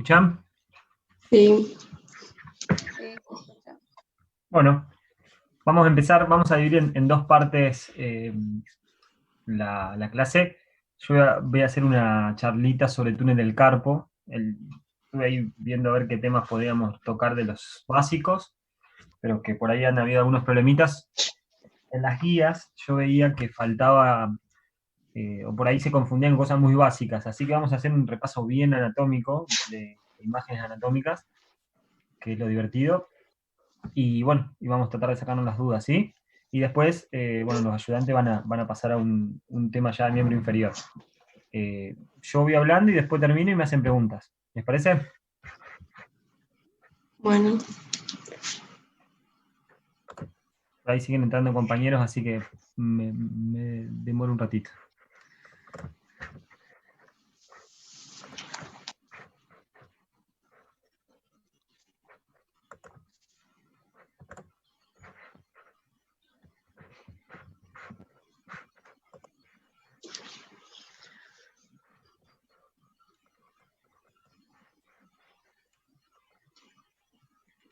escuchan? Sí. Bueno, vamos a empezar, vamos a dividir en dos partes la clase. Yo voy a hacer una charlita sobre el túnel del Carpo. Estuve ahí viendo a ver qué temas podíamos tocar de los básicos, pero que por ahí han habido algunos problemitas. En las guías yo veía que faltaba, o por ahí se confundían cosas muy básicas, así que vamos a hacer un repaso bien anatómico de imágenes anatómicas, que es lo divertido. Y bueno, y vamos a tratar de sacarnos las dudas, ¿sí? Y después, bueno, los ayudantes van a pasar a un tema ya de miembro inferior. Yo voy hablando y después termino y me hacen preguntas. ¿Les parece? Bueno. Ahí siguen entrando compañeros, así que me demoro un ratito.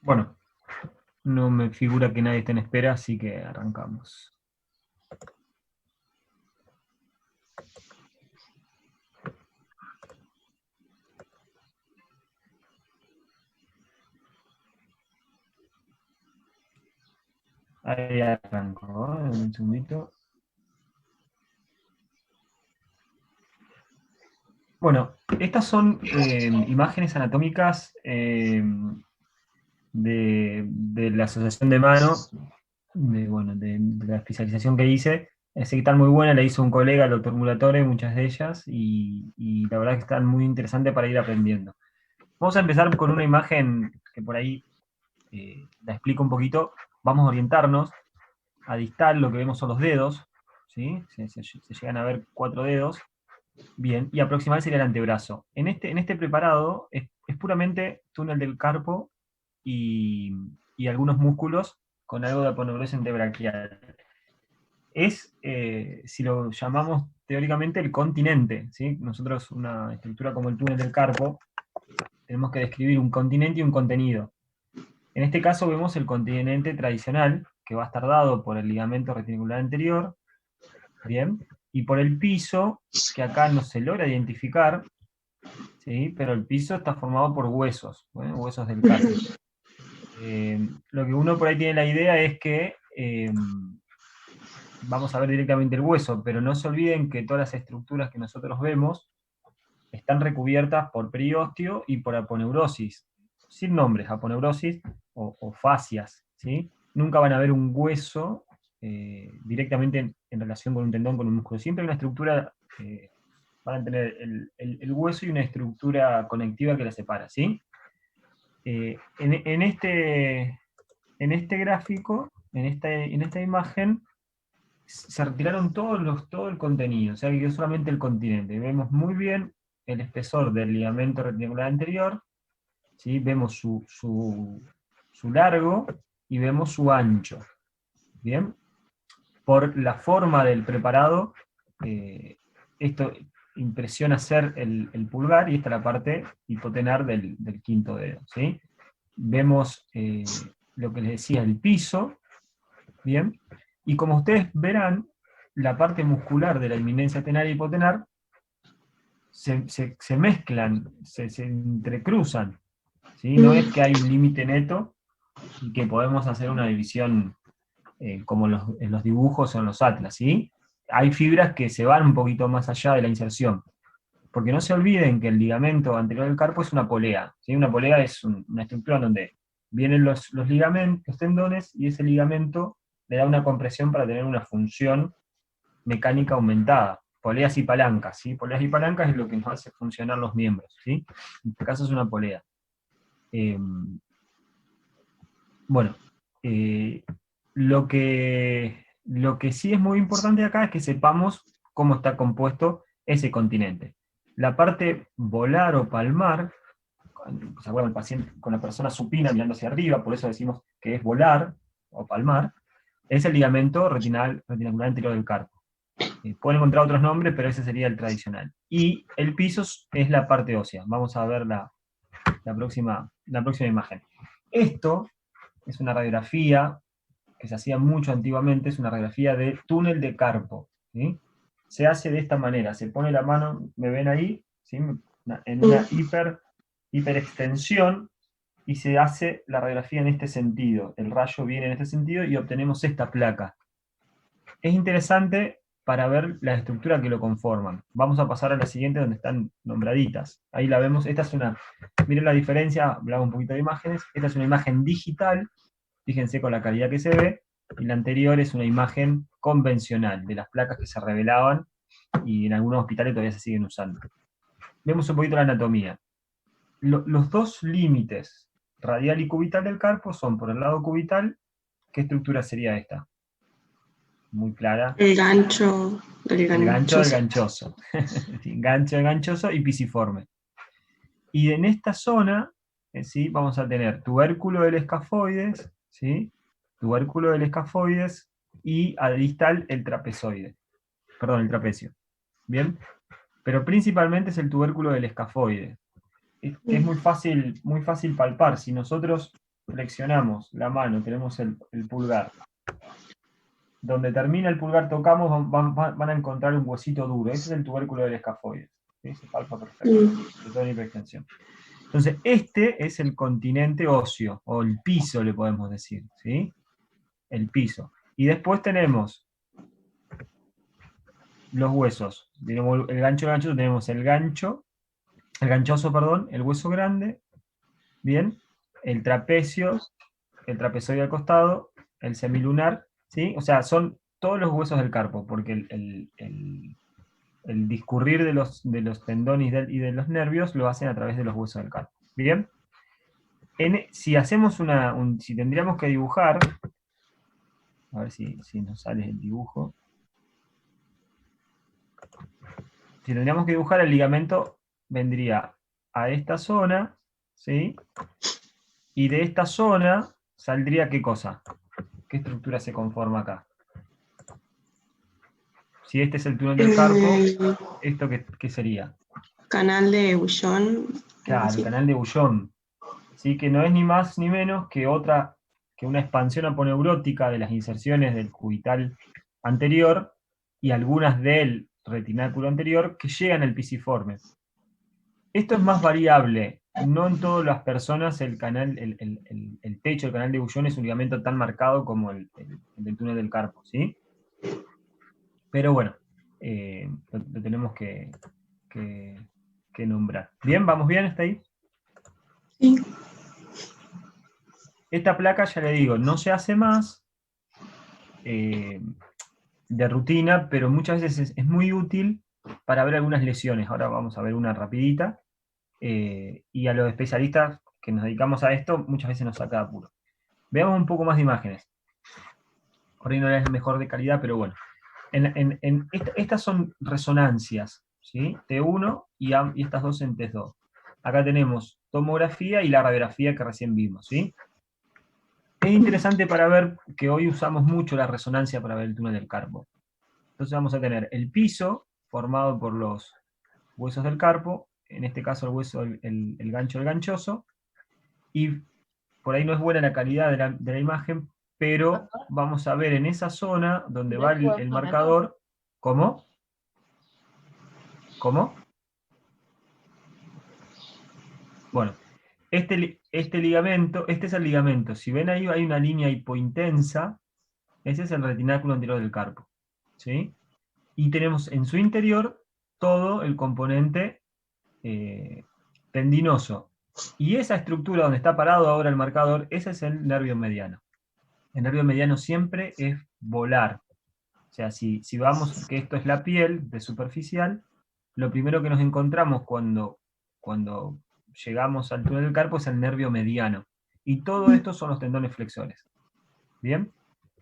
Bueno, no me figura que nadie esté en espera, así que arrancamos. Ahí arranco, ¿eh? Un segundito. Bueno, estas son imágenes anatómicas de la asociación de mano, de la especialización que hice. Sé que están muy buenas, la hizo un colega, el doctor Muratore, muchas de ellas, y la verdad que están muy interesantes para ir aprendiendo. Vamos a empezar con una imagen que por ahí la explico un poquito. Vamos a orientarnos. A distal lo que vemos son los dedos, ¿sí? Se llegan a ver 4 dedos. Bien, y aproximadamente sería el antebrazo. En este preparado es puramente túnel del carpo y algunos músculos con algo de aponeurosis enterobraquial. Es, si lo llamamos teóricamente, el continente, ¿sí? Nosotros, una estructura como el túnel del carpo, tenemos que describir un continente y un contenido. En este caso vemos el continente tradicional, que va a estar dado por el ligamento retinicular anterior, ¿bien? Y por el piso, que acá no se logra identificar, ¿sí? Pero el piso está formado por huesos, ¿bueno? Huesos del carpo. Lo que uno por ahí tiene la idea es que vamos a ver directamente el hueso, pero no se olviden que todas las estructuras que nosotros vemos están recubiertas por periósteo y por aponeurosis, sin nombres, aponeurosis o fascias, ¿sí? Nunca van a ver un hueso directamente en relación con un tendón, con un músculo. Siempre hay una estructura, van a tener el hueso y una estructura conectiva que la separa, ¿sí? En este gráfico, en esta imagen, se retiraron todo el contenido, o sea que quedó solamente el continente. Vemos muy bien el espesor del ligamento retinicular anterior, ¿sí? Vemos su largo y vemos su ancho. ¿Bien? Por la forma del preparado, esto impresiona ser el pulgar, y esta es la parte hipotenar del quinto dedo, ¿sí? Vemos lo que les decía, el piso, ¿bien? Y como ustedes verán, la parte muscular de la eminencia tenar y hipotenar se mezclan, se entrecruzan, ¿sí? No es que hay un límite neto y que podemos hacer una división como en los dibujos o en los atlas, ¿sí? Hay fibras que se van un poquito más allá de la inserción, porque no se olviden que el ligamento anterior del carpo es una polea, ¿sí? Una polea es una estructura donde vienen los ligamentos, los tendones, y ese ligamento le da una compresión para tener una función mecánica aumentada. Poleas y palancas, ¿sí? Poleas y palancas es lo que nos hace funcionar los miembros, ¿sí? En este caso es una polea. Bueno, lo que sí es muy importante acá es que sepamos cómo está compuesto ese continente. La parte volar o palmar, ¿se acuerdan? El paciente con la persona supina mirando hacia arriba, por eso decimos que es volar o palmar, es el ligamento retinacular anterior del carpo. Pueden encontrar otros nombres, pero ese sería el tradicional. Y el piso es la parte ósea. Vamos a ver la próxima imagen. Esto es una radiografía que se hacía mucho antiguamente, es una radiografía de túnel de carpo, ¿sí? Se hace de esta manera, se pone la mano, ¿me ven ahí? ¿Sí? En una hiperextensión, y se hace la radiografía en este sentido. El rayo viene en este sentido y obtenemos esta placa. Es interesante para ver la estructura que lo conforman. Vamos a pasar a la siguiente donde están nombraditas. Ahí la vemos, esta es una, miren la diferencia, hablamos un poquito de imágenes, esta es una imagen digital, fíjense con la calidad que se ve, y la anterior es una imagen convencional, de las placas que se revelaban, y en algunos hospitales todavía se siguen usando. Vemos un poquito la anatomía. Los dos límites, radial y cubital del carpo, son por el lado cubital, ¿qué estructura sería esta? Muy clara. El gancho del El gancho del ganchoso. ganchoso. Gancho del ganchoso y pisiforme. Y en esta zona, ¿sí? Vamos a tener tubérculo del escafoides, ¿sí? Tubérculo del escafoides y a distal el trapezoide. Perdón, el trapecio. ¿Bien? Pero principalmente es el tubérculo del escafoide. Es muy fácil palpar. Si nosotros flexionamos la mano, tenemos el pulgar, donde termina el pulgar tocamos, van a encontrar un huesito duro. Ese es el tubérculo del escafoides. ¿Sí? Se palpa perfecto. De toda hiperextensión. Entonces, este es el continente óseo, o el piso, le podemos decir. ¿Sí? El piso. Y después tenemos los huesos. Tenemos el gancho, tenemos el ganchoso, perdón, el hueso grande, bien, el trapecio, el trapezoide al costado, el semilunar, ¿sí? O sea, son todos los huesos del carpo, porque el discurrir de los tendones y de los nervios lo hacen a través de los huesos del carpo. ¿Bien? Si hacemos si tendríamos que dibujar, a ver si nos sale el dibujo. Si tendríamos que dibujar el ligamento, vendría a esta zona, ¿sí? Y de esta zona saldría ¿qué cosa? ¿Qué estructura se conforma acá? Si este es el túnel del carpo, ¿esto qué sería? Canal de Bullón. Claro, el canal de Bullón. ¿Sí? Que no es ni más ni menos que una expansión aponeurótica de las inserciones del cubital anterior y algunas del retináculo anterior que llegan al pisiforme. Esto es más variable. No en todas las personas el techo del canal de Bullón es un ligamento tan marcado como el del túnel del carpo, ¿sí? Pero bueno, lo tenemos que nombrar. ¿Bien? ¿Vamos bien hasta ahí? Sí. Esta placa, ya le digo, no se hace más de rutina, pero muchas veces es muy útil para ver algunas lesiones. Ahora vamos a ver una rapidita. Y a los especialistas que nos dedicamos a esto, muchas veces nos saca de apuro. Veamos un poco más de imágenes. Por ahí no es mejor de calidad, pero bueno. Estas son resonancias, ¿sí? T1 y estas dos en T2. Acá tenemos tomografía y la radiografía que recién vimos, ¿sí? Es interesante para ver que hoy usamos mucho la resonancia para ver el túnel del carpo. Entonces vamos a tener el piso formado por los huesos del carpo, en este caso el hueso, el gancho del ganchoso, y por ahí no es buena la calidad de la imagen, pero vamos a ver en esa zona donde va el marcador, ¿cómo? ¿Cómo? Bueno, este ligamento, este es el ligamento. Si ven ahí hay una línea hipointensa, ese es el retináculo anterior del carpo, ¿sí? Y tenemos en su interior todo el componente tendinoso. Y esa estructura donde está parado ahora el marcador, ese es el nervio mediano. El nervio mediano siempre es volar. O sea, si vamos, que esto es la piel de superficial, lo primero que nos encontramos cuando llegamos al túnel del carpo es el nervio mediano. Y todo esto son los tendones flexores. ¿Bien?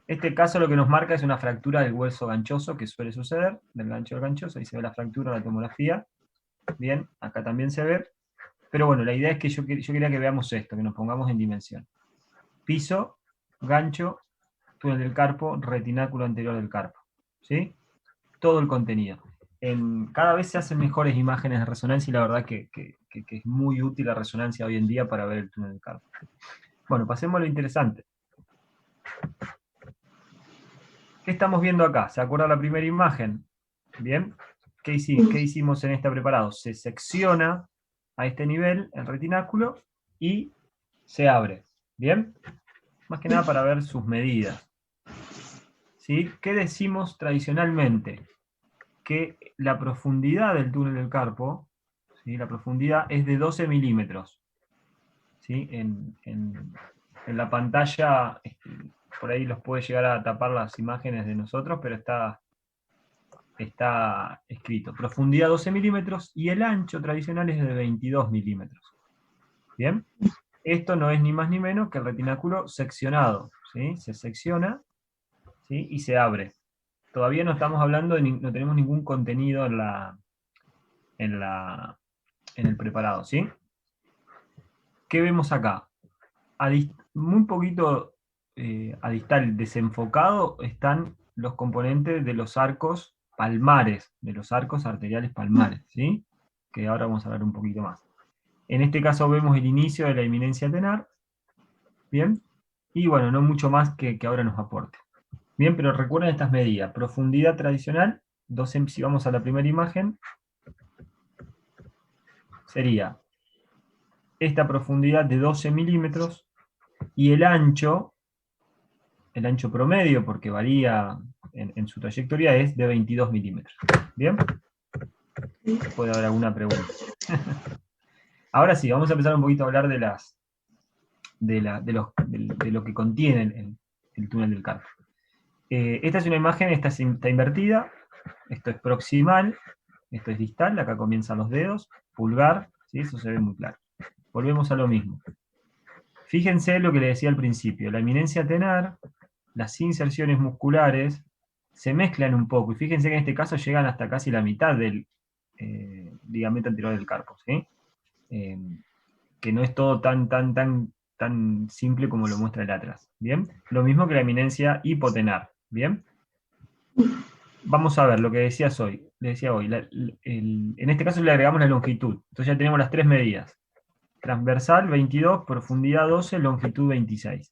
Este caso lo que nos marca es una fractura del hueso ganchoso, que suele suceder, del gancho al ganchoso, ahí se ve la fractura en la tomografía. Bien, acá también se ve. Pero bueno, la idea es que yo quería que veamos esto, que nos pongamos en dimensión. Piso, gancho, túnel del carpo, retináculo anterior del carpo. ¿Sí? Todo el contenido. cada vez se hacen mejores imágenes de resonancia y la verdad que es muy útil la resonancia hoy en día para ver el túnel del carpo. Bueno, pasemos a lo interesante. ¿Qué estamos viendo acá? ¿Se acuerda la primera imagen? ¿Bien? ¿Qué hicimos en este preparado? Se secciona a este nivel el retináculo y se abre. ¿Bien? Más que nada para ver sus medidas. ¿Sí? ¿Qué decimos tradicionalmente? Que la profundidad del túnel del carpo, ¿sí? La profundidad es de 12 milímetros. ¿Sí? En la pantalla, por ahí los puede llegar a tapar las imágenes de nosotros, pero está escrito. Profundidad 12 milímetros y el ancho tradicional es de 22 milímetros. ¿Bien? Esto no es ni más ni menos que el retináculo seccionado. ¿Sí? Se secciona, ¿sí? Y se abre. Todavía no estamos hablando, no tenemos ningún contenido en el preparado. ¿Sí? ¿Qué vemos acá? Muy poquito a distal, desenfocado, están los componentes de los arcos palmares, de los arcos arteriales palmares, ¿sí? Que ahora vamos a hablar un poquito más. En este caso vemos el inicio de la eminencia tenar, ¿bien? Y bueno, no mucho más que ahora nos aporte. Bien, pero recuerden estas medidas. Profundidad tradicional, si vamos a la primera imagen, sería esta profundidad de 12 milímetros y el ancho promedio, porque varía en su trayectoria, es de 22 milímetros. ¿Bien? Puede haber alguna pregunta. Ahora sí, vamos a empezar un poquito a hablar de lo que contiene el túnel del carpo. Esta es una imagen, esta está invertida, esto es proximal, esto es distal, acá comienzan los dedos, pulgar, ¿sí? Eso se ve muy claro. Volvemos a lo mismo. Fíjense lo que le decía al principio, la eminencia tenar, las inserciones musculares, se mezclan un poco, y fíjense que en este caso llegan hasta casi la mitad del ligamento anterior del carpo, ¿sí? Que no es todo tan simple como lo muestra el atlas, ¿bien? Lo mismo que la eminencia hipotenar, ¿bien? Vamos a ver lo que le decía hoy, en este caso le agregamos la longitud, entonces ya tenemos las tres medidas, transversal 22, profundidad 12, longitud 26.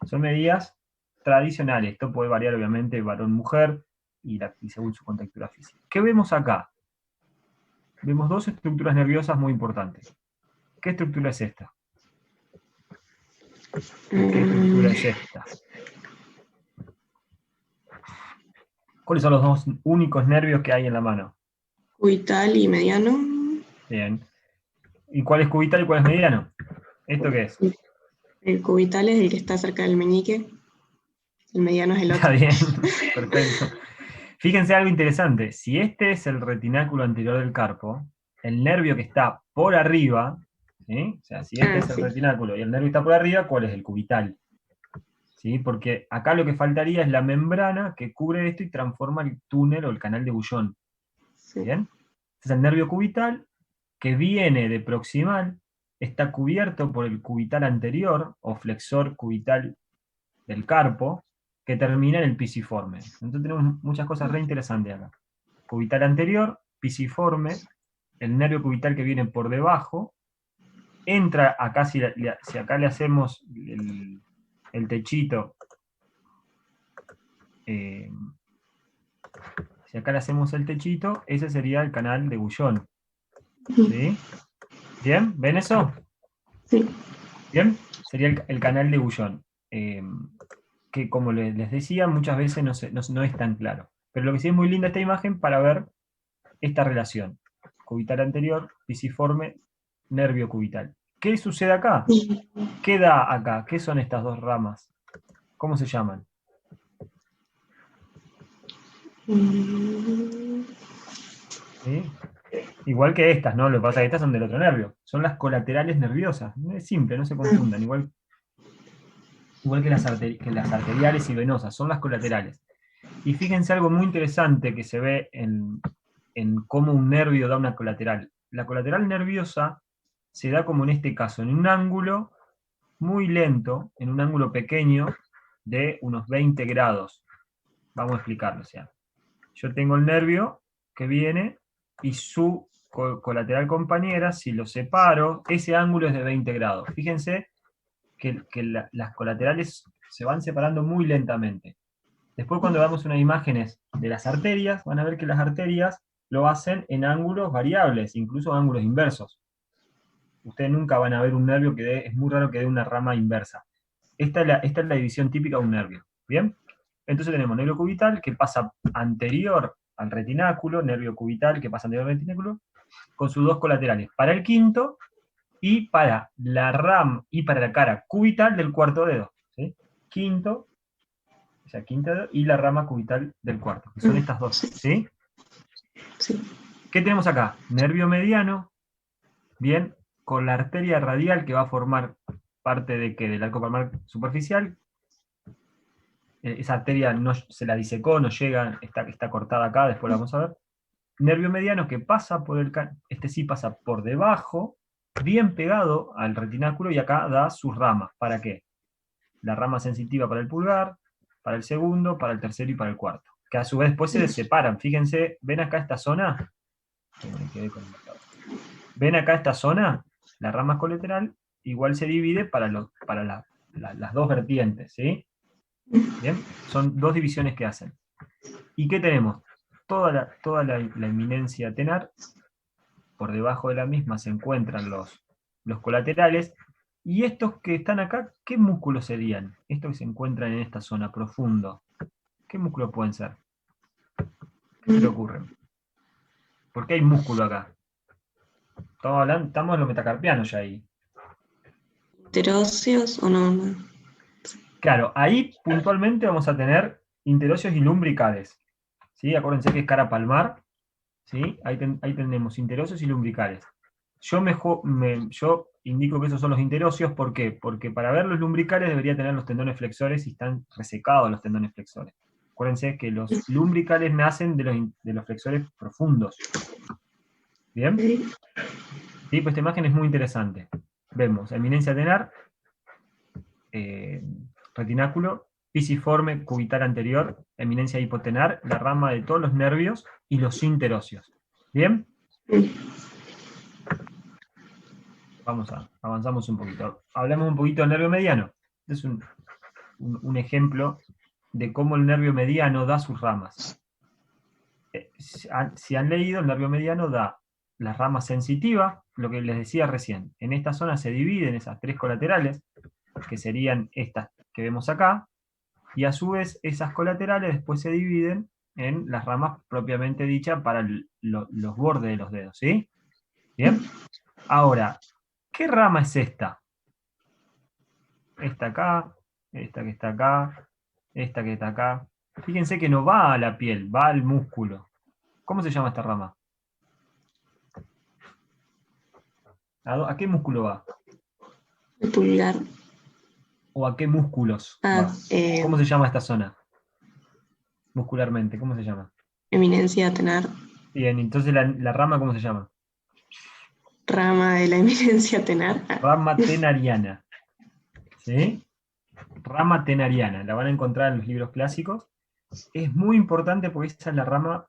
Son medidas tradicionales, esto puede variar obviamente varón-mujer y según su contextura física. ¿Qué vemos acá? Vemos dos estructuras nerviosas muy importantes. ¿Qué estructura es esta? ¿Qué estructura es esta? ¿Cuáles son los dos únicos nervios que hay en la mano? Cubital y mediano. Bien. ¿Y cuál es cubital y cuál es mediano? ¿Esto qué es? El cubital es el que está cerca del meñique. El mediano es el otro. Está bien, perfecto. Fíjense algo interesante. Si este es el retináculo anterior del carpo, el nervio que está por arriba, ¿sí? O sea, si este es el retináculo y el nervio está por arriba, ¿cuál es el cubital? ¿Sí? Porque acá lo que faltaría es la membrana que cubre esto y transforma el túnel o el canal de Bullón. Sí. ¿Bien? Este es el nervio cubital que viene de proximal, está cubierto por el cubital anterior o flexor cubital del carpo, que termina en el pisiforme. Entonces tenemos muchas cosas re interesantes acá. Cubital anterior, pisiforme, el nervio cubital que viene por debajo, entra acá, si acá le hacemos el techito, si acá le hacemos el techito, ese sería el canal de Bullón. ¿Sí? ¿Bien? ¿Ven eso? Sí. ¿Bien? Sería el canal de Bullón. Que como les decía, muchas veces no es tan claro. Pero lo que sí es muy linda esta imagen para ver esta relación. Cubital anterior, pisiforme, nervio cubital. ¿Qué sucede acá? ¿Qué da acá? ¿Qué son estas dos ramas? ¿Cómo se llaman? ¿Sí? Igual que estas, ¿no? Lo que pasa es que estas son del otro nervio. Son las colaterales nerviosas. Es simple, no se confundan. Igual que las arteriales y venosas, son las colaterales. Y fíjense algo muy interesante que se ve en cómo un nervio da una colateral. La colateral nerviosa se da como en este caso, en un ángulo muy lento, en un ángulo pequeño de unos 20 grados. Vamos a explicarlo. O sea, yo tengo el nervio que viene y su colateral compañera, si lo separo, ese ángulo es de 20 grados. Fíjense que las colaterales se van separando muy lentamente. Después cuando veamos unas imágenes de las arterias, van a ver que las arterias lo hacen en ángulos variables, incluso ángulos inversos. Ustedes nunca van a ver un nervio es muy raro que dé una rama inversa. Esta es la división típica de un nervio. ¿Bien? Entonces tenemos nervio cubital que pasa anterior al retináculo, nervio cubital que pasa anterior al retináculo, con sus dos colaterales. Para el quinto y para la rama y para la cara cubital del cuarto dedo. ¿Sí? Quinto, o sea, quinto dedo y la rama cubital del cuarto. Que son estas dos. ¿Sí? Sí. ¿Qué tenemos acá? Nervio mediano, bien, con la arteria radial que va a formar parte de que del arco palmar superficial. Esa arteria no, se la disecó, no llega, está cortada acá, después la vamos a ver. Nervio mediano que pasa por este sí pasa por debajo, bien pegado al retináculo, y acá da sus ramas. ¿Para qué? La rama sensitiva para el pulgar, para el segundo, para el tercero y para el cuarto. Que a su vez después se separan. Fíjense, ¿ven acá esta zona? ¿Ven acá esta zona? La rama colateral igual se divide para las dos vertientes, ¿sí? Bien, son dos divisiones que hacen. ¿Y qué tenemos? Toda la eminencia tenar, por debajo de la misma se encuentran los colaterales, y estos que están acá, ¿qué músculos serían? Estos que se encuentran en esta zona, profundo. ¿Qué músculos pueden ser? ¿Qué se le ocurre? ¿Por qué hay músculo acá? Estamos en lo metacarpiano ya ahí. ¿Interóseos o no? Claro, ahí puntualmente vamos a tener interóseos y lumbricales. ¿Sí? Acuérdense que es cara palmar. ¿Sí? Ahí tenemos interóseos y lumbricales. Yo indico que esos son los interóseos, ¿por qué? Porque para ver los lumbricales debería tener los tendones flexores y están resecados los tendones flexores. Acuérdense que los lumbricales nacen de los flexores profundos. ¿Bien? Sí, pues esta imagen es muy interesante. Vemos eminencia tenar, retináculo, pisiforme cubital anterior, eminencia hipotenar, la rama de todos los nervios y los interóseos. ¿Bien? Avanzamos un poquito. Hablamos un poquito del nervio mediano. Este es un ejemplo de cómo el nervio mediano da sus ramas. Si han leído, el nervio mediano da la rama sensitiva, lo que les decía recién. En esta zona se dividen esas tres colaterales, que serían estas que vemos acá, y a su vez esas colaterales después se dividen en las ramas propiamente dichas para los bordes de los dedos, ¿sí? ¿Bien? Ahora, ¿qué rama es esta? Esta acá, esta que está acá, esta que está acá. Fíjense que no va a la piel, va al músculo. ¿Cómo se llama esta rama? ¿A qué músculo va? El pulgar. ¿O a qué músculos va? ¿Cómo se llama esta zona? Muscularmente, ¿cómo se llama? Eminencia tenar. Bien, entonces la rama, ¿cómo se llama? Rama de la eminencia tenar. Rama tenariana. ¿Sí? Rama tenariana, la van a encontrar en los libros clásicos. Es muy importante porque esa es la rama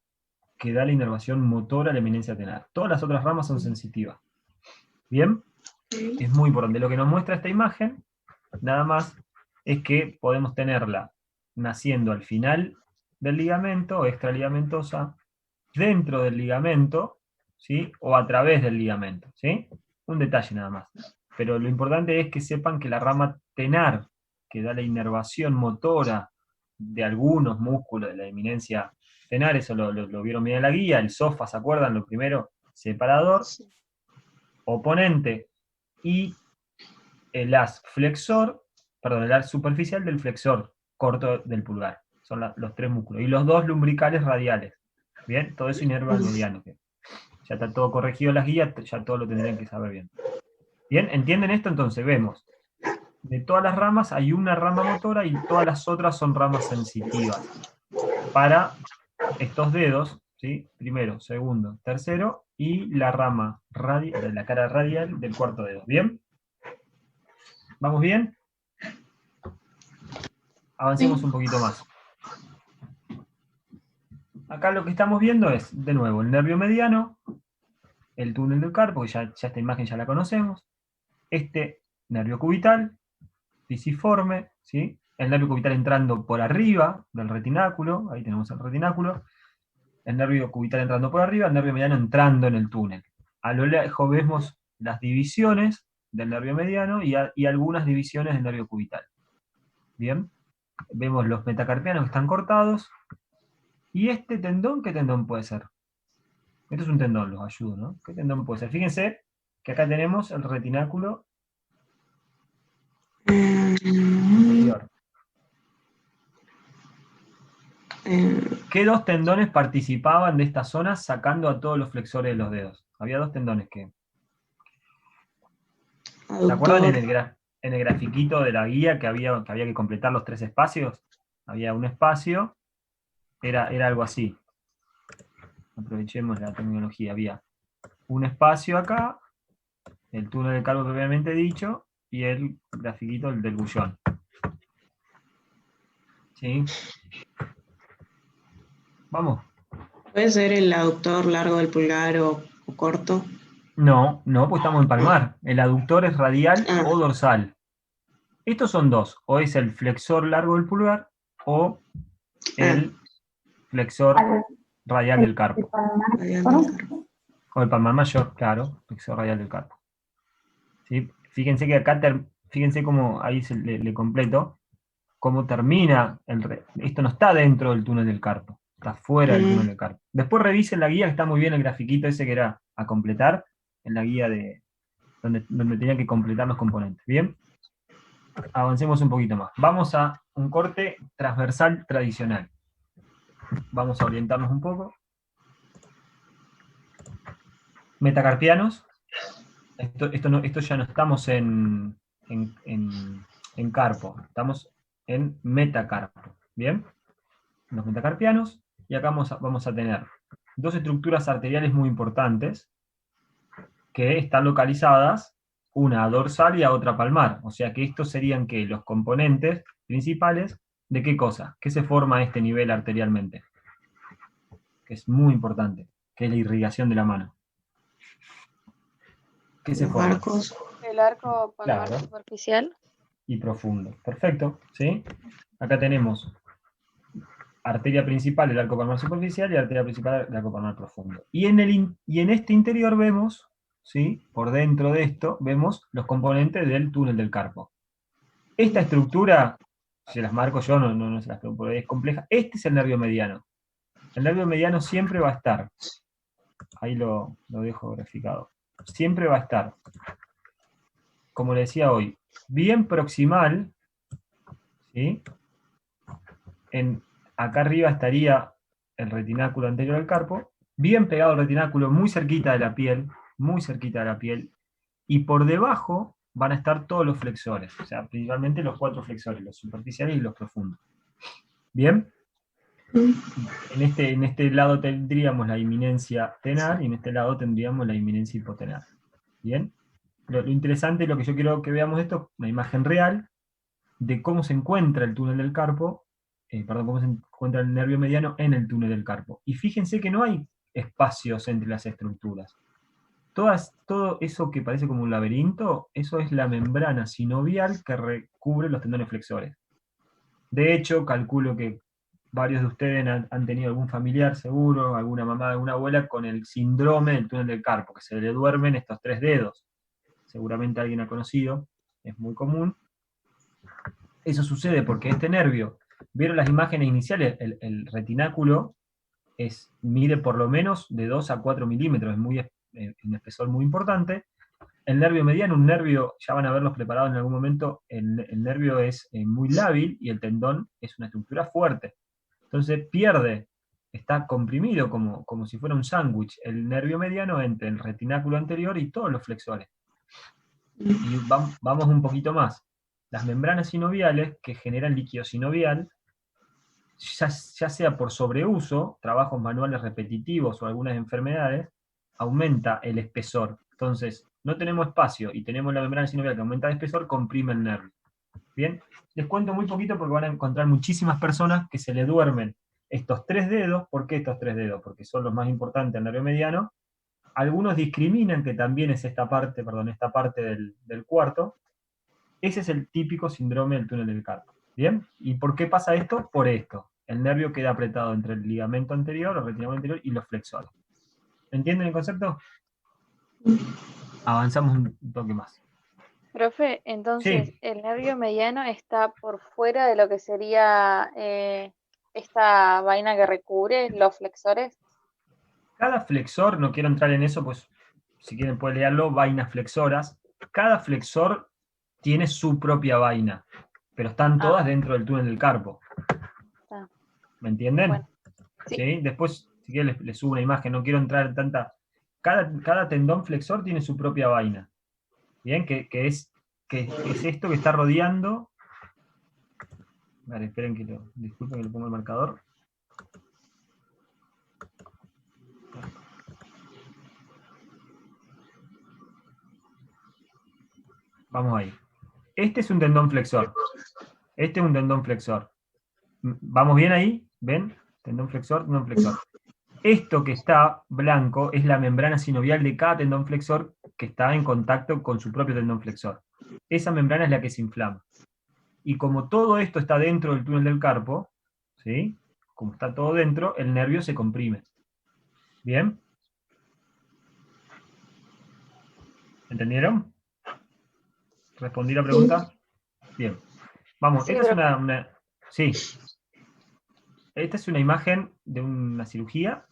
que da la inervación motora a la eminencia tenar. Todas las otras ramas son sensitivas. ¿Bien? Es muy importante. Lo que nos muestra esta imagen, nada más, es que podemos tenerla naciendo al final del ligamento, o extraligamentosa, dentro del ligamento, ¿sí? O a través del ligamento, ¿sí? Un detalle nada más. Pero lo importante es que sepan que la rama tenar, que da la inervación motora de algunos músculos de la eminencia tenar, eso lo vieron bien en la guía, el SOFA, ¿se acuerdan? Lo primero, separador, oponente, y el as flexor, perdón, el as superficial del flexor corto del pulgar. Son los tres músculos. Y los dos lumbricales radiales. Bien, todo eso inerva al mediano. Ya está todo corregido en las guías, ya todo lo tendrían que saber bien. Bien, ¿entienden esto? Entonces vemos, de todas las ramas hay una rama motora y todas las otras son ramas sensitivas. Para estos dedos, ¿sí? Primero, segundo, tercero, y la rama de la cara radial del cuarto dedo. ¿Bien? ¿Vamos bien? Avancemos un poquito más. Acá lo que estamos viendo es, de nuevo, el nervio mediano, el túnel del carpo, que ya esta imagen ya la conocemos, este nervio cubital, pisiforme, ¿sí? El nervio cubital entrando por arriba del retináculo, ahí tenemos el retináculo, el nervio cubital entrando por arriba, el nervio mediano entrando en el túnel. A lo lejos vemos las divisiones del nervio mediano y algunas divisiones del nervio cubital. Bien, vemos los metacarpianos que están cortados, y este tendón, ¿qué tendón puede ser? Esto es un tendón, los ayudo, ¿no? ¿Qué tendón puede ser? Fíjense que acá tenemos el retináculo anterior. ¿Qué dos tendones participaban de esta zona sacando a todos los flexores de los dedos? Había dos tendones que... ¿Se acuerdan en el grafiquito de la guía que había que completar los 3 espacios? Había un espacio, era algo así. Aprovechemos la tecnología. Había un espacio acá, el túnel del carpo propiamente dicho, y el grafiquito del bullón. ¿Sí? Vamos. ¿Puede ser el aductor largo del pulgar o corto? No, pues estamos en palmar. El aductor es radial o dorsal. Estos son dos. O es el flexor largo del pulgar o el flexor radial del carpo. O el palmar mayor, claro, flexor radial del carpo. ¿Sí? Fíjense que acá, fíjense cómo, ahí le completo, cómo termina, esto no está dentro del túnel del carpo, está fuera del túnel del carpo. Después revisen la guía, que está muy bien el grafiquito ese que era a completar, en la guía de donde tenía que completar los componentes. ¿Bien? Avancemos un poquito más. Vamos a un corte transversal tradicional. Vamos a orientarnos un poco. Metacarpianos. Esto ya no estamos en carpo, estamos en metacarpo. ¿Bien? Los metacarpianos. Y acá vamos a tener dos estructuras arteriales muy importantes que están localizadas, una a dorsal y a otra palmar. O sea que estos serían ¿qué? Los componentes principales de qué cosa, qué se forma a este nivel arterialmente, que es muy importante, que es la irrigación de la mano. ¿Qué se forma? Arcos. El arco palmar Claro. superficial. Y profundo. Perfecto, ¿sí? Acá tenemos arteria principal, el arco palmar superficial, y arteria principal, el arco palmar profundo. Y en este interior vemos, ¿sí? Por dentro de esto, vemos los componentes del túnel del carpo. Esta estructura, se las marco yo, no se las creo, porque es compleja. Este es el nervio mediano. El nervio mediano siempre va a estar, ahí lo dejo graficado, siempre va a estar, como le decía hoy, bien proximal, ¿sí? Acá arriba estaría el retináculo anterior al carpo, bien pegado al retináculo, muy cerquita de la piel, y por debajo van a estar todos los flexores, o sea, principalmente los 4 flexores, los superficiales y los profundos. ¿Bien? En este lado tendríamos la inminencia tenar, y en este lado tendríamos la inminencia hipotenar. ¿Bien? Lo interesante, lo que yo quiero que veamos esto, una imagen real, de cómo se encuentra el túnel del carpo, cómo se encuentra el nervio mediano en el túnel del carpo. Y fíjense que no hay espacios entre las estructuras. Todo eso que parece como un laberinto, eso es la membrana sinovial que recubre los tendones flexores. De hecho, calculo que varios de ustedes han tenido algún familiar seguro, alguna mamá, alguna abuela con el síndrome del túnel del carpo, que se le duermen estos 3 dedos. Seguramente alguien ha conocido, es muy común. Eso sucede porque este nervio, ¿vieron las imágenes iniciales? El retináculo mide por lo menos de 2 a 4 milímetros, es un espesor muy importante. El nervio mediano, un nervio, ya van a verlos preparados en algún momento, el nervio es muy lábil y el tendón es una estructura fuerte. Entonces está comprimido como si fuera un sándwich, el nervio mediano entre el retináculo anterior y todos los flexores. Y vamos un poquito más. Las membranas sinoviales que generan líquido sinovial, ya sea por sobreuso, trabajos manuales repetitivos o algunas enfermedades, aumenta el espesor. Entonces, no tenemos espacio y tenemos la membrana sinovial que aumenta el espesor, comprime el nervio. Bien, les cuento muy poquito porque van a encontrar muchísimas personas que se le duermen Estos 3 dedos, ¿por qué estos 3 dedos? Porque son los más importantes del nervio mediano. Algunos discriminan que también es esta parte, perdón, esta parte del cuarto. Ese es el típico síndrome del túnel del carpo. ¿Bien? ¿Y por qué pasa esto? Por esto. El nervio queda apretado entre el ligamento anterior, o retinaculum anterior, y los flexores. ¿Entienden el concepto? Avanzamos un toque más. Profe, entonces, Sí, ¿el nervio mediano está por fuera de lo que sería esta vaina que recubre los flexores? cada flexor, no quiero entrar en eso, pues si quieren pueden leerlo, vainas flexoras. Cada flexor tiene su propia vaina, pero están Ah, todas dentro del túnel del carpo. está. ¿Me entienden? Bueno, sí. ¿Sí? Después, si quieren, les subo una imagen, no quiero entrar en tanta... Cada tendón flexor tiene su propia vaina. ¿Bien? Que es esto que está rodeando... Vale, esperen disculpen que le pongo el marcador. Vamos ahí. Este es un tendón flexor. Este es un tendón flexor. ¿Vamos bien ahí? ¿Ven? Tendón flexor, tendón flexor. Esto que está blanco es la membrana sinovial de cada tendón flexor que está en contacto con su propio tendón flexor. Esa membrana es la que se inflama. Y como todo esto está dentro del túnel del carpo, ¿sí? Como está todo dentro, el nervio se comprime. ¿Bien? ¿Entendieron? ¿Respondí la pregunta? Bien. Vamos, Sí, esta es profe. sí. Esta es una imagen de una cirugía.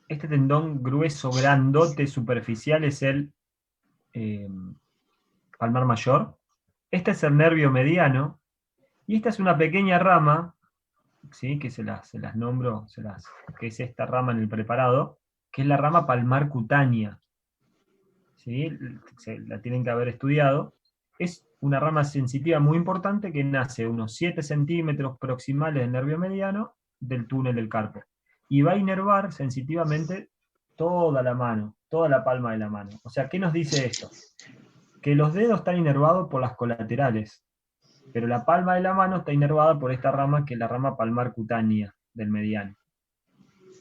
Este tendón grueso, grandote, superficial es el eh, palmar mayor. Este es el nervio mediano. Y esta es una pequeña rama, ¿sí? Que se las nombro, que es esta rama en el preparado, que es la rama palmar cutánea. ¿Sí? La tienen que haber estudiado. Es una rama sensitiva muy importante que nace unos 7 centímetros proximales del nervio mediano del túnel del carpo. Y va a inervar sensitivamente toda la mano, toda la palma de la mano. O sea, ¿qué nos dice esto? Que los dedos están inervados por las colaterales, pero la palma de la mano está inervada por esta rama que es la rama palmar cutánea del mediano.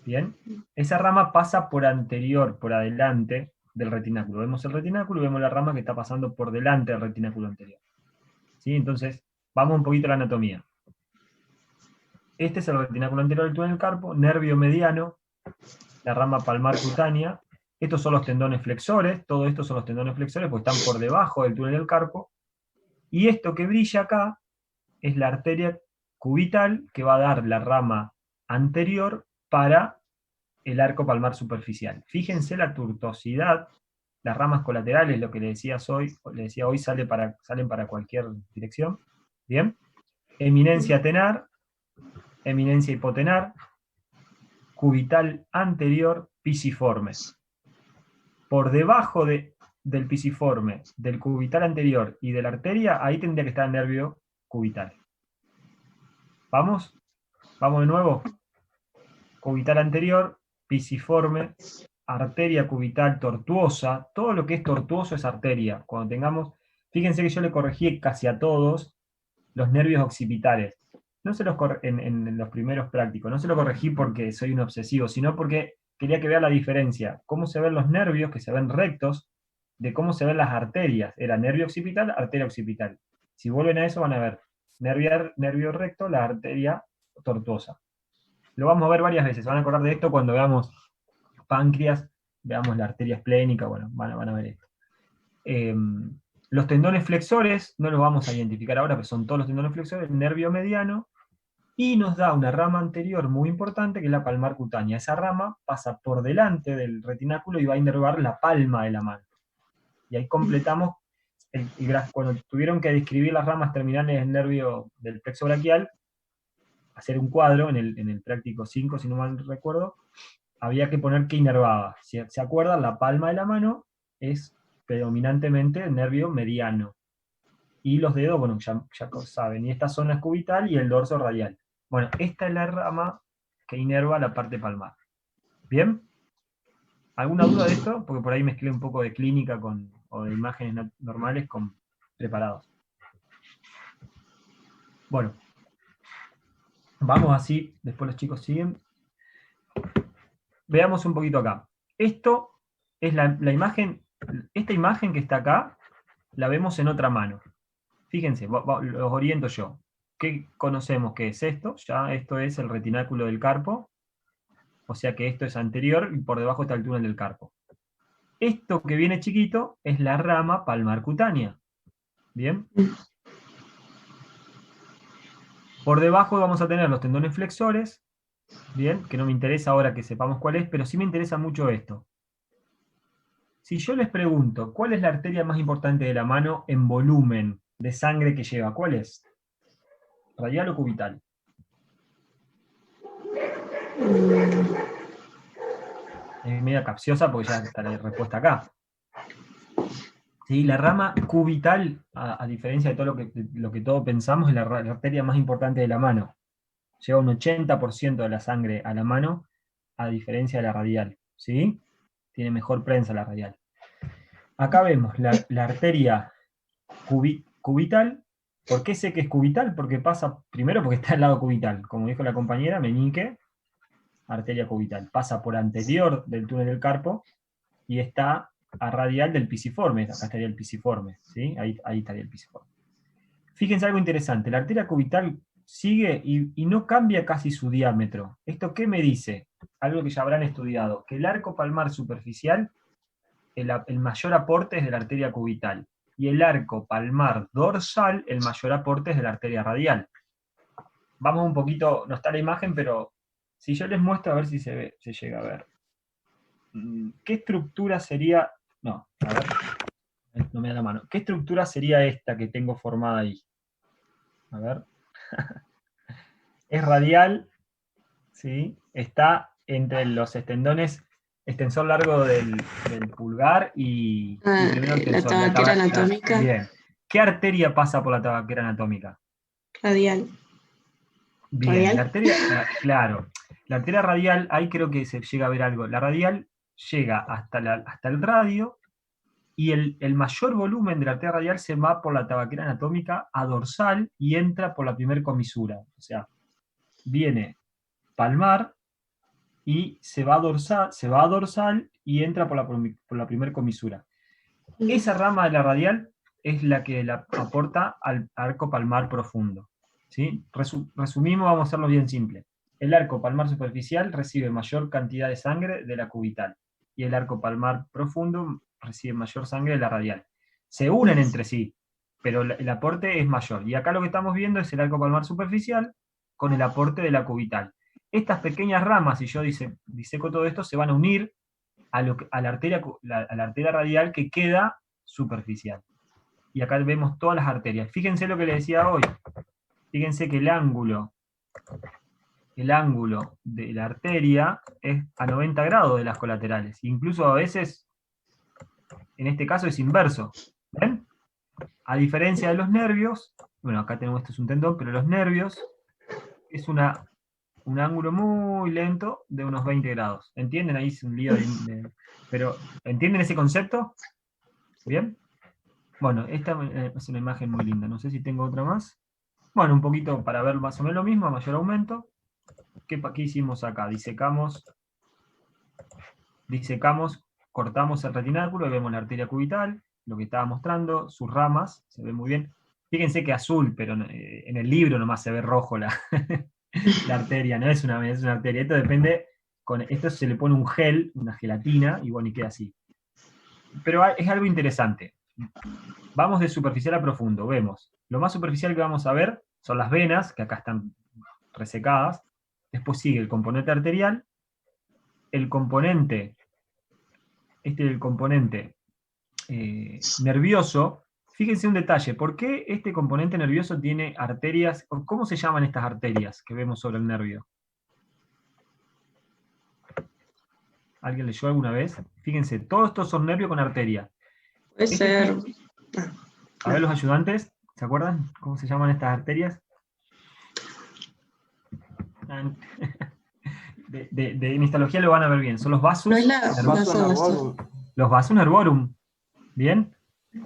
¿Bien? Esa rama pasa por anterior, por adelante del retináculo. Vemos el retináculo y vemos la rama que está pasando por delante del retináculo anterior. ¿Sí? Entonces, vamos un poquito a la anatomía. Este es el retináculo anterior del túnel del carpo, nervio mediano, la rama palmar cutánea. Estos son los tendones flexores, todo esto son los tendones flexores porque están por debajo del túnel del carpo. Y esto que brilla acá es la arteria cubital que va a dar la rama anterior para el arco palmar superficial. Fíjense la tortuosidad, las ramas colaterales, lo que le decía hoy, salen para cualquier dirección. ¿Bien? Eminencia tenar, eminencia hipotenar, cubital anterior, pisiforme. Por debajo del pisiforme, del cubital anterior y de la arteria, ahí tendría que estar el nervio cubital. ¿Vamos? ¿Vamos de nuevo? Cubital anterior, pisiforme, arteria cubital tortuosa. Todo lo que es tortuoso es arteria. Cuando tengamos, fíjense que yo le corregí casi a todos los nervios occipitales. No se los en los primeros prácticos, no se lo corregí porque soy un obsesivo, sino porque quería que vea la diferencia. Cómo se ven los nervios, que se ven rectos, de cómo se ven las arterias. Era nervio occipital, arteria occipital. Si vuelven a eso van a ver nervio recto, la arteria tortuosa. Lo vamos a ver varias veces, van a acordar de esto cuando veamos páncreas, veamos la arteria esplénica, bueno, van a ver esto. Los tendones flexores, no los vamos a identificar ahora, pero son todos los tendones flexores, el nervio mediano, y nos da una rama anterior muy importante que es la palmar cutánea. Esa rama pasa por delante del retináculo y va a inervar la palma de la mano. Y ahí completamos, cuando tuvieron que describir las ramas terminales del nervio del plexo braquial, hacer un cuadro en el práctico 5, si no mal recuerdo, había que poner que inervaba. Si se acuerdan, la palma de la mano es predominantemente el nervio mediano. Y los dedos, bueno, ya saben, y esta zona es cubital y el dorso radial. Bueno, esta es la rama que inerva la parte palmar. ¿Bien? ¿Alguna duda de esto? Porque por ahí mezclé un poco de clínica o de imágenes normales con preparados. Bueno. Vamos así, después los chicos siguen. Veamos un poquito acá. Esto es la imagen, esta imagen que está acá, la vemos en otra mano. Fíjense, los oriento yo. ¿Qué conocemos que es esto? Ya esto es el retináculo del carpo, o sea que esto es anterior y por debajo está el túnel del carpo. Esto que viene chiquito es la rama palmar cutánea. ¿Bien? Por debajo vamos a tener los tendones flexores, ¿bien? Que no me interesa ahora que sepamos cuál es, pero sí me interesa mucho esto. Si yo les pregunto, ¿cuál es la arteria más importante de la mano en volumen de sangre que lleva? ¿Cuál es? ¿Radial o cubital? Es media capciosa porque ya está la respuesta acá. ¿Sí? La rama cubital, a diferencia de todo lo que todos pensamos, es la arteria más importante de la mano. Lleva un 80% de la sangre a la mano, a diferencia de la radial. ¿Sí? Tiene mejor prensa la radial. Acá vemos la arteria cubital. ¿Por qué sé que es cubital? Porque pasa, primero porque está al lado cubital. Como dijo la compañera, meñique, arteria cubital. Pasa por anterior del túnel del carpo y está a radial del pisiforme. Acá estaría el pisiforme, ¿sí? Ahí estaría el pisiforme. Fíjense algo interesante, la arteria cubital sigue y no cambia casi su diámetro. ¿Esto qué me dice? Algo que ya habrán estudiado, que el arco palmar superficial, el mayor aporte es de la arteria cubital, y el arco palmar dorsal, el mayor aporte es de la arteria radial. Vamos un poquito, no está la imagen, pero si yo les muestro a ver si se ve, se llega a ver. ¿Qué estructura sería? No, a ver, no me da la mano. ¿Qué estructura sería esta que tengo formada ahí? A ver. Es radial, ¿sí? Está entre los tendones, extensor largo del pulgar y primero La extensor. tabaquera anatómica. Bien. ¿Qué arteria pasa por la tabaquera anatómica? Radial. Bien, ¿Radial? la arteria, claro, la arteria radial, ahí creo que se llega a ver algo. La radial llega hasta el radio, y el mayor volumen de la arteria radial se va por la tabaquera anatómica a dorsal y entra por la primer comisura. O sea, viene palmar y se va a dorsal y entra por la primer comisura. Esa rama de la radial es la que la aporta al arco palmar profundo. ¿Sí? Resumimos, vamos a hacerlo bien simple. El arco palmar superficial recibe mayor cantidad de sangre de la cubital, y el arco palmar profundo recibe mayor sangre de la radial. Se unen entre sí, pero el aporte es mayor. Y acá lo que estamos viendo es el arco palmar superficial con el aporte de la cubital. Estas pequeñas ramas, si yo diseco todo esto, se van a unir a la arteria radial que queda superficial. Y acá vemos todas las arterias. Fíjense lo que les decía hoy. Fíjense que el ángulo de la arteria es a 90 grados de las colaterales. Incluso a veces, en este caso, es inverso. ¿Ven? A diferencia de los nervios, bueno, acá tenemos, esto es un tendón, pero los nervios es un ángulo muy lento de unos 20 grados. ¿Entienden? Ahí es un lío pero, ¿entienden ese concepto? ¿Bien? Bueno, esta es una imagen muy linda. No sé si tengo otra más. Bueno, un poquito para ver más o menos lo mismo, a mayor aumento. ¿Qué hicimos acá? Disecamos, cortamos el retináculo y vemos la arteria cubital, lo que estaba mostrando, sus ramas, se ve muy bien. Fíjense que azul, pero en el libro nomás se ve rojo la arteria, no es una arteria. Esto depende, esto se le pone un gel, una gelatina, y bueno, y queda así. Pero es algo interesante. Vamos de superficial a profundo, vemos. Lo más superficial que vamos a ver son las venas, que acá están resecadas. Después sigue el componente arterial, el componente nervioso. Fíjense un detalle, ¿por qué este componente nervioso tiene arterias? ¿Cómo se llaman estas arterias que vemos sobre el nervio? ¿Alguien leyó alguna vez? Fíjense, todos estos son nervios con arteria. Puede ser. A ver, los ayudantes, ¿se acuerdan cómo se llaman estas arterias? En histología lo van a ver bien. Son los vasos. No es los vasos nervorum. ¿Bien?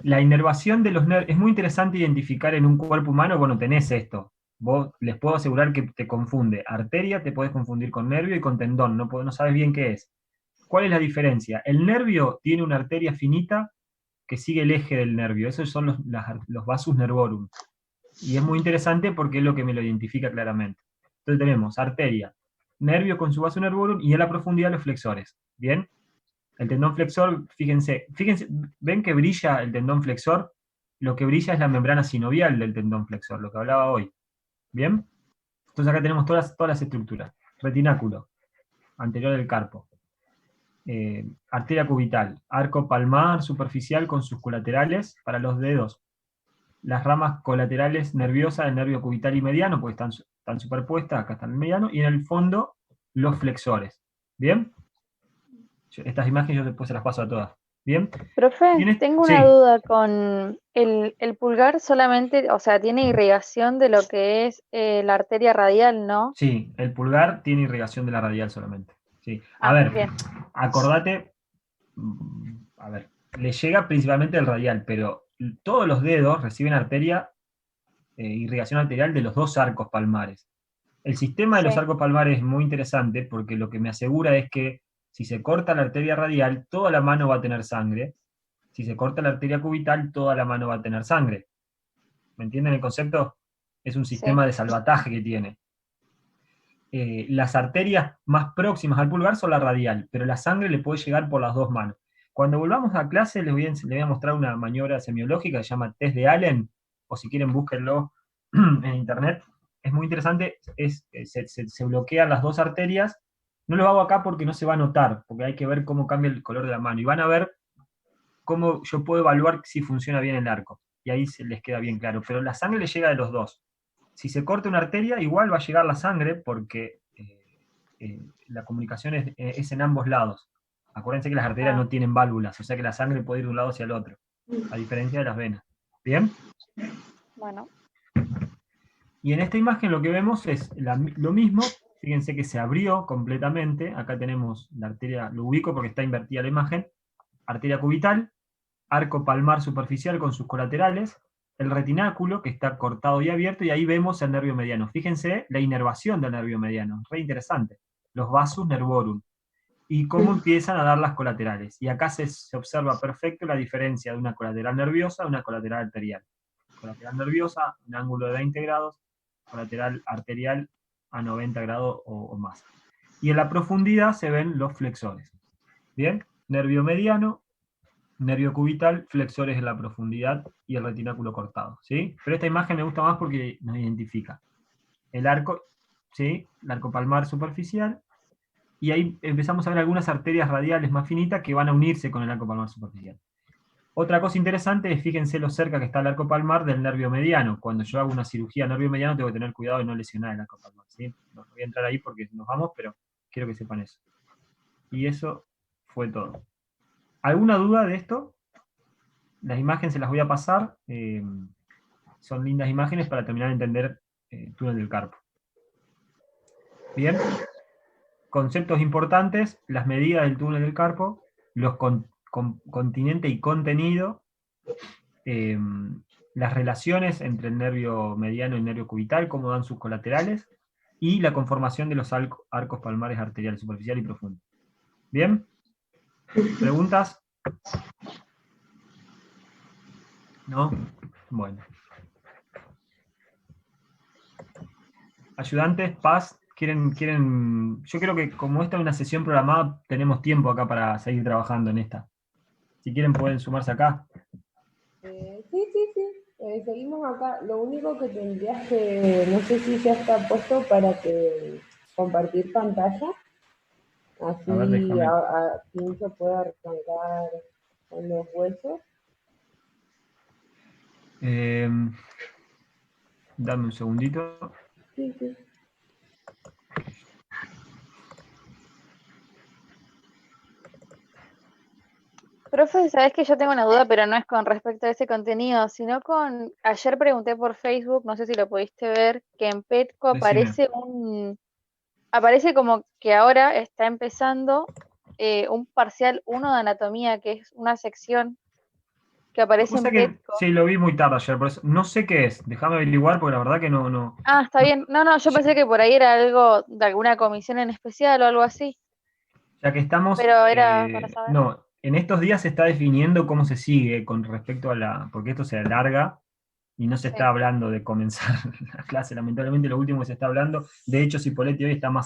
La inervación de los nervios. Es muy interesante identificar en un cuerpo humano cuando tenés esto. Vos les puedo asegurar que te confunde. Arteria te podés confundir con nervio y con tendón, no sabes bien qué es. ¿Cuál es la diferencia? El nervio tiene una arteria finita que sigue el eje del nervio. Esos son los vasus nervorum. Y es muy interesante porque es lo que me lo identifica claramente. Entonces tenemos arteria, nervio con su vaso nervorum y en la profundidad los flexores. ¿Bien? El tendón flexor, fíjense, ¿ven que brilla el tendón flexor? Lo que brilla es la membrana sinovial del tendón flexor, lo que hablaba hoy. ¿Bien? Entonces acá tenemos todas las estructuras. Retináculo, anterior del carpo. Arteria cubital, arco palmar superficial con sus colaterales para los dedos. Las ramas colaterales nerviosas del nervio cubital y mediano, porque están superpuestas, acá están el mediano, y en el fondo los flexores. ¿Bien? Estas imágenes yo después se las paso a todas. ¿Bien? Profe, tengo una Sí, duda con el pulgar solamente, o sea, tiene irrigación de lo que es la arteria radial, ¿no? sí, el pulgar tiene irrigación de la radial solamente. Sí. A Ah, ver, bien. acordate, a ver, le llega principalmente el radial, pero todos los dedos reciben irrigación arterial de los dos arcos palmares. El sistema de los Sí. arcos palmares es muy interesante porque lo que me asegura es que si se corta la arteria radial, toda la mano va a tener sangre. Si se corta la arteria cubital, toda la mano va a tener sangre. ¿Me entienden el concepto? Es un Sí. sistema de salvataje que tiene. Las arterias más próximas al pulgar son la radial, pero la sangre le puede llegar por las dos manos. Cuando volvamos a clase les voy a mostrar una maniobra semiológica que se llama test de Allen, o si quieren búsquenlo en internet. Es muy interesante, se bloquean las dos arterias. No lo hago acá porque no se va a notar, porque hay que ver cómo cambia el color de la mano. Y van a ver cómo yo puedo evaluar si funciona bien el arco. Y ahí se les queda bien claro. Pero la sangre le llega de los dos. Si se corta una arteria, igual va a llegar la sangre porque la comunicación es en ambos lados. Acuérdense que las arterias Ah, no tienen válvulas, o sea que la sangre puede ir de un lado hacia el otro, a diferencia de las venas. ¿Bien? bueno. Y en esta imagen lo que vemos es lo mismo. Fíjense que se abrió completamente. Acá tenemos la arteria, lo ubico porque está invertida la imagen. Arteria cubital, arco palmar superficial con sus colaterales, el retináculo que está cortado y abierto, y ahí vemos el nervio mediano. Fíjense la inervación del nervio mediano, re interesante. Los vasus nervorum. Y cómo empiezan a dar las colaterales. Y acá se observa perfecto la diferencia de una colateral nerviosa a una colateral arterial. Colateral nerviosa, un ángulo de 20 grados, colateral arterial a 90 grados o más. Y en la profundidad se ven los flexores. ¿Bien? Nervio mediano, nervio cubital, flexores en la profundidad y el retináculo cortado. ¿Sí? Pero esta imagen me gusta más porque nos identifica. El arco, ¿sí? El arco palmar superficial, y ahí empezamos a ver algunas arterias radiales más finitas que van a unirse con el arco palmar superficial. Otra cosa interesante es, fíjense lo cerca que está el arco palmar del nervio mediano. Cuando yo hago una cirugía de nervio mediano tengo que tener cuidado de no lesionar el arco palmar. ¿Sí? No voy a entrar ahí porque nos vamos, pero quiero que sepan eso. Y eso fue todo. ¿Alguna duda de esto? Las imágenes se las voy a pasar. Son lindas imágenes para terminar de entender túnel del carpo. Bien. Conceptos importantes: las medidas del túnel del carpo, los continente y contenido, las relaciones entre el nervio mediano y el nervio cubital, cómo dan sus colaterales, y la conformación de los arcos palmares arteriales, superficial y profundo. ¿Bien? ¿Preguntas? ¿No? Bueno. Ayudantes, Paz, yo creo que como esta es una sesión programada, tenemos tiempo acá para seguir trabajando en esta. Si quieren pueden sumarse acá. Sí. Seguimos acá. Lo único que tendrías que, no sé si ya está puesto para que compartir pantalla. A ver, Así déjame. Tim se puede arrancar con los huesos. Dame un segundito. Sí. Profe, sabes que yo tengo una duda, pero no es con respecto a ese contenido, sino con, ayer pregunté por Facebook, no sé si lo pudiste ver, que en Petco Decime. aparece como que ahora está empezando un parcial 1 de anatomía, que es una sección que aparece O sea en que Petco. sí, lo vi muy tarde ayer, por eso no sé qué es. Déjame averiguar porque la verdad que no. Ah, está bien. No, yo pensé que por ahí era algo de alguna comisión en especial o algo así, Ya que estamos, pero era para saber. no, en estos días se está definiendo cómo se sigue con respecto a porque esto se alarga y no se Sí. está hablando de comenzar la clase, lamentablemente lo último que se está hablando, de hecho Cipolletti hoy está más